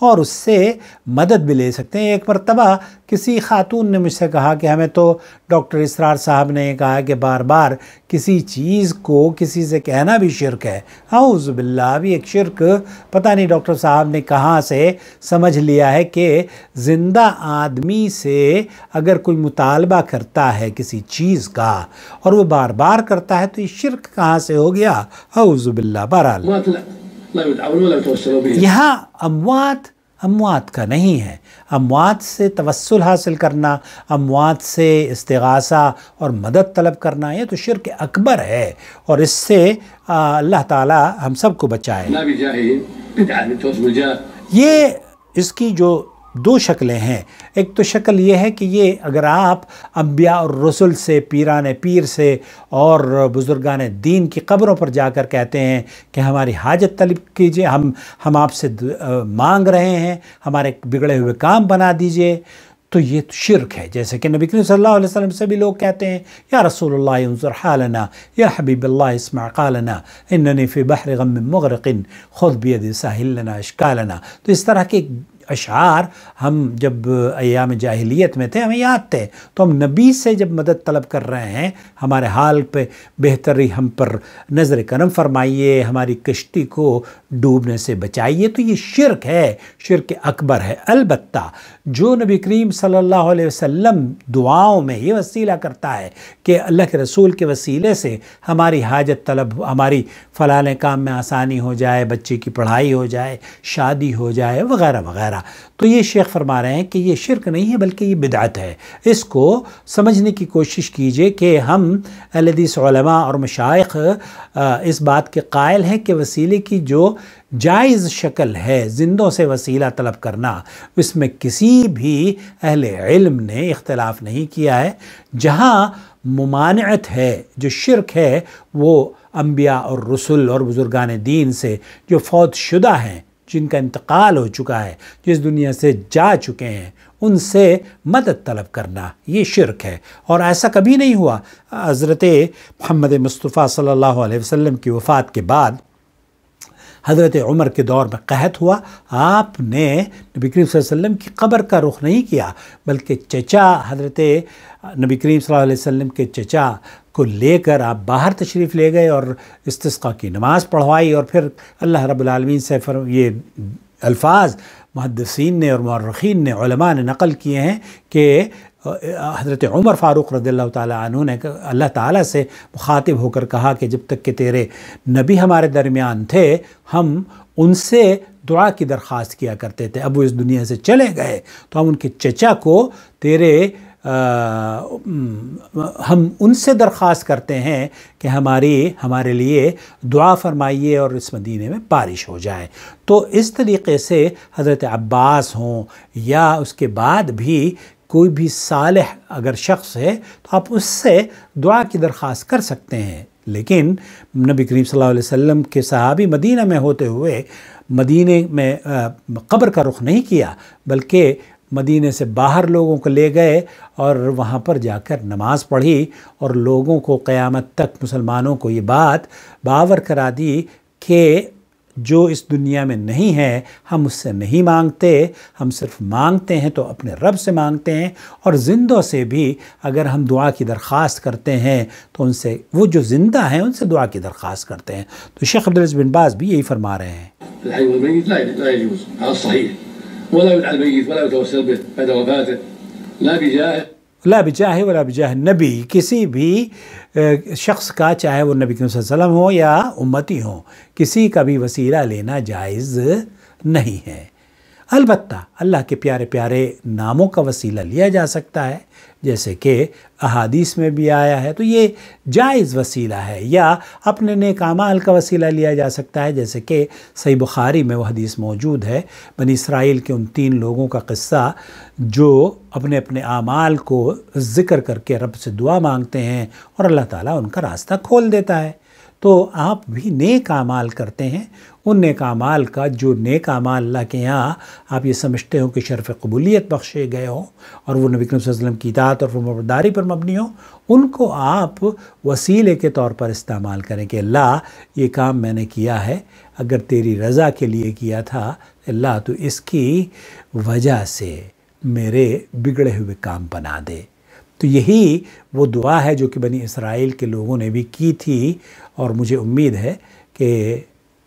اور اس سے مدد بھی لے سکتے ہیں۔ ایک مرتبہ کسی خاتون نے مجھ سے کہا کہ ہمیں تو ڈاکٹر اسرار صاحب نے کہا کہ بار بار کسی چیز کو کسی سے کہنا بھی شرک ہے۔ اعوذ باللہ، بھی ایک شرک پتہ نہیں ڈاکٹر صاحب نے کہاں سے سمجھ لیا ہے کہ زندہ آدمی سے اگر کوئی مطالبہ کرتا ہے کسی چیز کا اور وہ بار بار کرتا ہے تو یہ شرک کہاں سے ہو گیا؟ اعوذ باللہ۔ بہرحال یہاں اموات کا نہیں ہے، اموات سے توسل حاصل کرنا، اموات سے استغاثہ اور مدد طلب کرنا، یہ تو شرک اکبر ہے، اور اس سے اللہ تعالی ہم سب کو بچائے۔ یہ اس کی جو دو شکلیں ہیں، ایک تو شکل یہ ہے کہ یہ اگر آپ انبیاء اور رسل سے، پیران پیر سے اور بزرگان دین کی قبروں پر جا کر کہتے ہیں کہ ہماری حاجت طلب کیجئے، ہم آپ سے مانگ رہے ہیں، ہمارے بگڑے ہوئے کام بنا دیجئے، تو یہ شرک ہے۔ جیسے کہ نبی کریم صلی اللہ علیہ وسلم سے بھی لوگ کہتے ہیں یا رسول اللہ انظر حالنا، یا حبیب اللہ اسمع قالنا، اننی فی بحر غم مغرق خذ بید ساحل لنا اشکالنا۔ تو اس طرح کے اشعار ہم جب ایام جاہلیت میں تھے ہمیں یاد تھے، تو ہم نبی سے جب مدد طلب کر رہے ہیں ہمارے حال پہ بہتری ہم پر نظر کرم فرمائیے، ہماری کشتی کو ڈوبنے سے بچائیے، تو یہ شرک ہے، شرک اکبر ہے۔ البتہ جو نبی کریم صلی اللہ علیہ وسلم دعاؤں میں یہ وسیلہ کرتا ہے کہ اللہ کے رسول کے وسیلے سے ہماری حاجت طلب، ہماری فلاں کام میں آسانی ہو جائے، بچے کی پڑھائی ہو جائے، شادی ہو جائے، وغیرہ وغیرہ، تو یہ شیخ فرما رہے ہیں کہ یہ شرک نہیں ہے بلکہ یہ بدعت ہے۔ اس کو سمجھنے کی کوشش کیجئے کہ ہم اہل حدیث علماء اور مشائخ اس بات کے قائل ہیں کہ وسیلے کی جو جائز شکل ہے زندوں سے وسیلہ طلب کرنا، اس میں کسی بھی اہل علم نے اختلاف نہیں کیا ہے۔ جہاں ممانعت ہے، جو شرک ہے، وہ انبیاء اور رسل اور بزرگان دین سے جو فوت شدہ ہیں، جن کا انتقال ہو چکا ہے، جس دنیا سے جا چکے ہیں، ان سے مدد طلب کرنا یہ شرک ہے۔ اور ایسا کبھی نہیں ہوا۔ حضرت محمد مصطفیٰ صلی اللہ علیہ وسلم کی وفات کے بعد حضرت عمر کے دور میں قحط ہوا، آپ نے نبی کریم صلی اللہ علیہ وسلم کی قبر کا رخ نہیں کیا، بلکہ چچا حضرت نبی کریم صلی اللہ علیہ وسلم کے چچا کو لے کر آپ باہر تشریف لے گئے اور استسقاء کی نماز پڑھوائی، اور پھر اللہ رب العالمین سے یہ الفاظ محدثین نے اور مورخین نے، علماء نے نقل کیے ہیں کہ حضرت عمر فاروق رضی اللہ تعالیٰ عنہ نے اللہ تعالیٰ سے مخاطب ہو کر کہا کہ جب تک کہ تیرے نبی ہمارے درمیان تھے ہم ان سے دعا کی درخواست کیا کرتے تھے، اب وہ اس دنیا سے چلے گئے تو ہم ان کے چچا کو ہم ان سے درخواست کرتے ہیں کہ ہمارے لیے دعا فرمائیے اور اس مدینے میں بارش ہو جائے۔ تو اس طریقے سے حضرت عباس ہوں یا اس کے بعد بھی کوئی بھی صالح اگر شخص ہے تو آپ اس سے دعا کی درخواست کر سکتے ہیں، لیکن نبی کریم صلی اللہ علیہ وسلم کے صحابی مدینہ میں ہوتے ہوئے مدینے میں قبر کا رخ نہیں کیا، بلکہ مدینے سے باہر لوگوں کو لے گئے اور وہاں پر جا کر نماز پڑھی، اور لوگوں کو قیامت تک مسلمانوں کو یہ بات باور کرا دی کہ جو اس دنیا میں نہیں ہے ہم اس سے نہیں مانگتے، ہم صرف مانگتے ہیں تو اپنے رب سے مانگتے ہیں، اور زندوں سے بھی اگر ہم دعا کی درخواست کرتے ہیں تو ان سے، وہ جو زندہ ہیں ان سے دعا کی درخواست کرتے ہیں۔ تو شیخ عبدالعزیز بن باز بھی یہی فرما رہے ہیں۔ الحي والميت لا يجوز على الصحيح، ولا يدعى الميت ولا يتوسل به بعد وفاته، لا بجاهه لا بجاہ ولا بجاہ نبی، کسی بھی شخص کا، چاہے وہ نبی کریم صلی اللہ علیہ وسلم ہو یا امتی ہو، کسی کا بھی وسیلہ لینا جائز نہیں ہے۔ البتہ اللہ کے پیارے پیارے ناموں کا وسیلہ لیا جا سکتا ہے، جیسے کہ احادیث میں بھی آیا ہے، تو یہ جائز وسیلہ ہے، یا اپنے نیک اعمال کا وسیلہ لیا جا سکتا ہے، جیسے کہ صحیح بخاری میں وہ حدیث موجود ہے، بنی اسرائیل کے ان 3 لوگوں کا قصہ جو اپنے اپنے اعمال کو ذکر کر کے رب سے دعا مانگتے ہیں اور اللہ تعالیٰ ان کا راستہ کھول دیتا ہے۔ تو آپ بھی نیک اعمال کرتے ہیں، ان نیک اعمال کا جو نیک اعمال اللہ کے یہاں آپ یہ سمجھتے ہو کہ شرف قبولیت بخشے گئے ہوں اور وہ نبی کریم صلی اللہ علیہ وسلم کی اطاعت اور فرمانبرداری پر مبنی ہوں، ان کو آپ وسیلے کے طور پر استعمال کریں کہ اللہ یہ کام میں نے کیا ہے، اگر تیری رضا کے لیے کیا تھا، اللہ تو اس کی وجہ سے میرے بگڑے ہوئے کام بنا دے۔ تو یہی وہ دعا ہے جو کہ بنی اسرائیل کے لوگوں نے بھی کی تھی، اور مجھے امید ہے کہ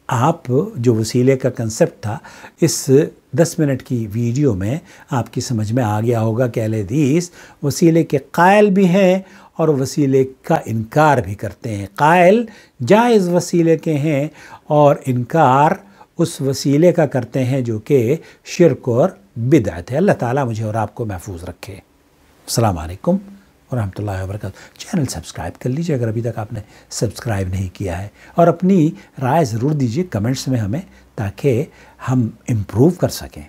آپ جو وسیلے کا کنسپٹ تھا اس 10 منٹ کی ویڈیو میں آپ کی سمجھ میں آ گیا ہوگا کہ اہل حدیث وسیلے کے قائل بھی ہیں اور وسیلے کا انکار بھی کرتے ہیں۔ قائل جائز وسیلے کے ہیں اور انکار اس وسیلے کا کرتے ہیں جو کہ شرک اور بدعت ہے۔ اللہ تعالیٰ مجھے اور آپ کو محفوظ رکھے۔ السلام علیکم ورحمۃ اللہ وبرکاتہ۔ چینل سبسکرائب کر لیجئے اگر ابھی تک آپ نے سبسکرائب نہیں کیا ہے، اور اپنی رائے ضرور دیجئے کمنٹس میں ہمیں، تاکہ ہم امپروو کر سکیں۔